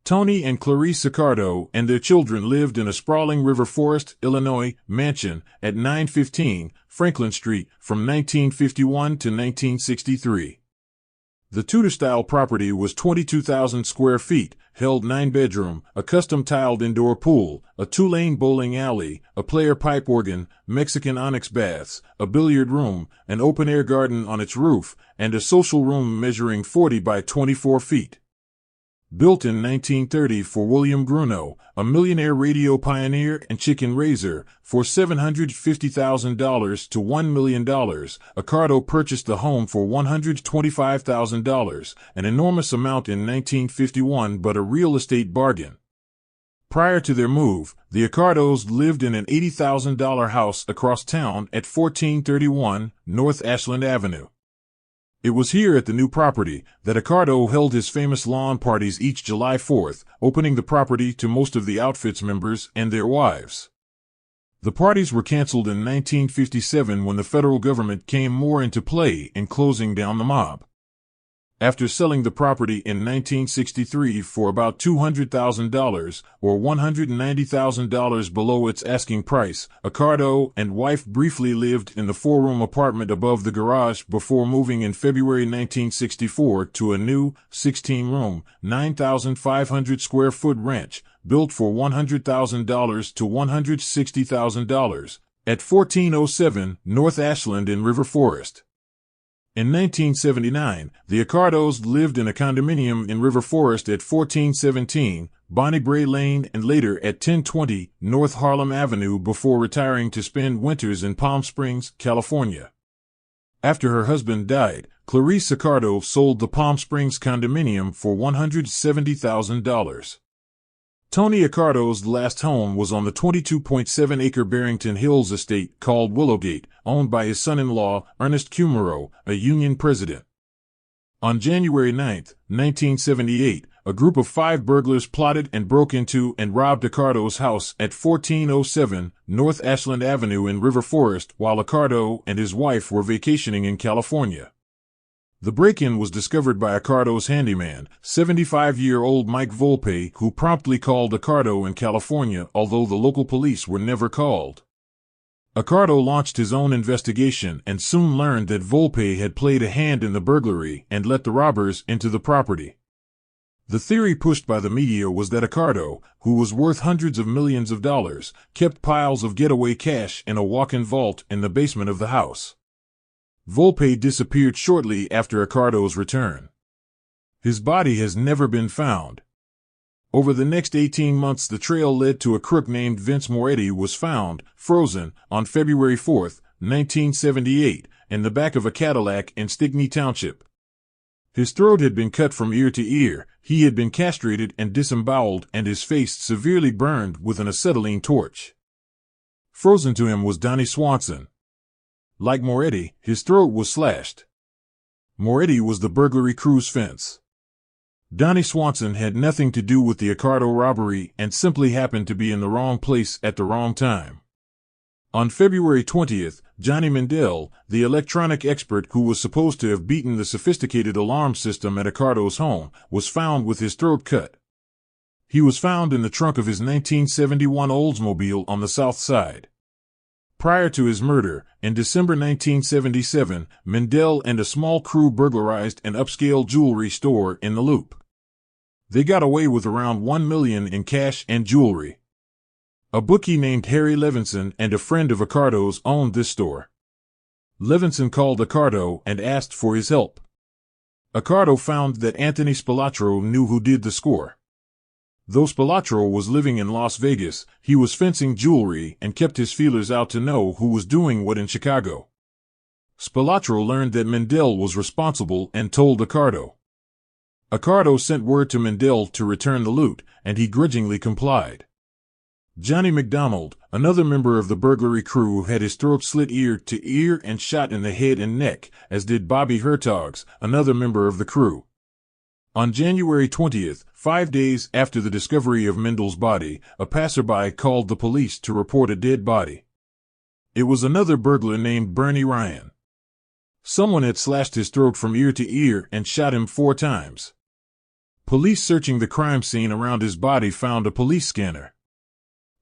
Tony and Clarice Accardo and their children lived in a sprawling River Forest, Illinois, mansion at 915 Franklin Street from 1951 to 1963. The Tudor-style property was 22,000 square feet, held 9-bedroom, a custom-tiled indoor pool, a 2-lane bowling alley, a player pipe organ, Mexican onyx baths, a billiard room, an open-air garden on its roof, and a social room measuring 40 by 24 feet. Built in 1930 for William Grunow, a millionaire radio pioneer and chicken raiser, for $750,000 to $1 million, Accardo purchased the home for $125,000, an enormous amount in 1951 but a real estate bargain. Prior to their move, the Accardos lived in an $80,000 house across town at 1431 North Ashland Avenue. It was here at the new property that Accardo held his famous lawn parties each July 4th, opening the property to most of the outfit's members and their wives. The parties were canceled in 1957 when the federal government came more into play in closing down the mob. After selling the property in 1963 for about $200,000, or $190,000 below its asking price, Accardo and wife briefly lived in the 4-room apartment above the garage before moving in February 1964 to a new, 16-room, 9,500 square foot ranch, built for $100,000 to $160,000, at 1407 North Ashland in River Forest. In 1979, the Accardos lived in a condominium in River Forest at 1417 Bonnie Bray Lane and later at 1020 North Harlem Avenue before retiring to spend winters in Palm Springs, California. After her husband died, Clarice Accardo sold the Palm Springs condominium for $170,000. Tony Accardo's last home was on the 22.7-acre Barrington Hills estate called Willowgate, owned by his son-in-law, Ernest Q. Moreau, a union president. On January 9, 1978, a group of 5 burglars plotted and broke into and robbed Accardo's house at 1407 North Ashland Avenue in River Forest while Accardo and his wife were vacationing in California. The break-in was discovered by Accardo's handyman, 75-year-old Mike Volpe, who promptly called Accardo in California, although the local police were never called. Accardo launched his own investigation and soon learned that Volpe had played a hand in the burglary and let the robbers into the property. The theory pushed by the media was that Accardo, who was worth hundreds of millions of dollars, kept piles of getaway cash in a walk-in vault in the basement of the house. Volpe disappeared shortly after Accardo's return. His body has never been found. Over the next 18 months the trail led to a crook named Vince Moretti was found, frozen, on February 4, 1978, in the back of a Cadillac in Stickney Township. His throat had been cut from ear to ear, he had been castrated and disemboweled, and his face severely burned with an acetylene torch. Frozen to him was Donnie Swanson. Like Moretti, his throat was slashed. Moretti was the burglary crew's fence. Donnie Swanson had nothing to do with the Accardo robbery and simply happened to be in the wrong place at the wrong time. On February 20th, Johnny Mandel, the electronic expert who was supposed to have beaten the sophisticated alarm system at Accardo's home, was found with his throat cut. He was found in the trunk of his 1971 Oldsmobile on the south side. Prior to his murder, in December 1977, Mandel and a small crew burglarized an upscale jewelry store in the Loop. They got away with around $1 million in cash and jewelry. A bookie named Harry Levinson and a friend of Accardo's owned this store. Levinson called Accardo and asked for his help. Accardo found that Anthony Spilotro knew who did the score. Though Spilotro was living in Las Vegas, he was fencing jewelry and kept his feelers out to know who was doing what in Chicago. Spilotro learned that Mandel was responsible and told Accardo. Accardo sent word to Mandel to return the loot, and he grudgingly complied. Johnny McDonald, another member of the burglary crew, had his throat slit ear to ear and shot in the head and neck, as did Bobby Hertogs, another member of the crew. On January 20th, 5 days after the discovery of Mendel's body, a passerby called the police to report a dead body. It was another burglar named Bernie Ryan. Someone had slashed his throat from ear to ear and shot him 4 times. Police searching the crime scene around his body found a police scanner.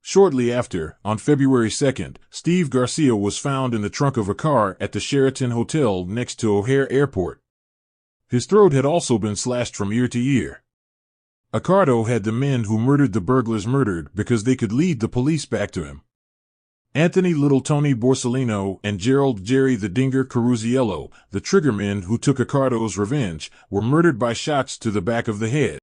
Shortly after, on February 2nd, Steve Garcia was found in the trunk of a car at the Sheraton Hotel next to O'Hare Airport. His throat had also been slashed from ear to ear. Accardo had the men who murdered the burglars murdered because they could lead the police back to him. Anthony Little Tony Borsellino and Gerald Jerry the Dinger Caruzziello, the triggermen who took Accardo's revenge, were murdered by shots to the back of the head.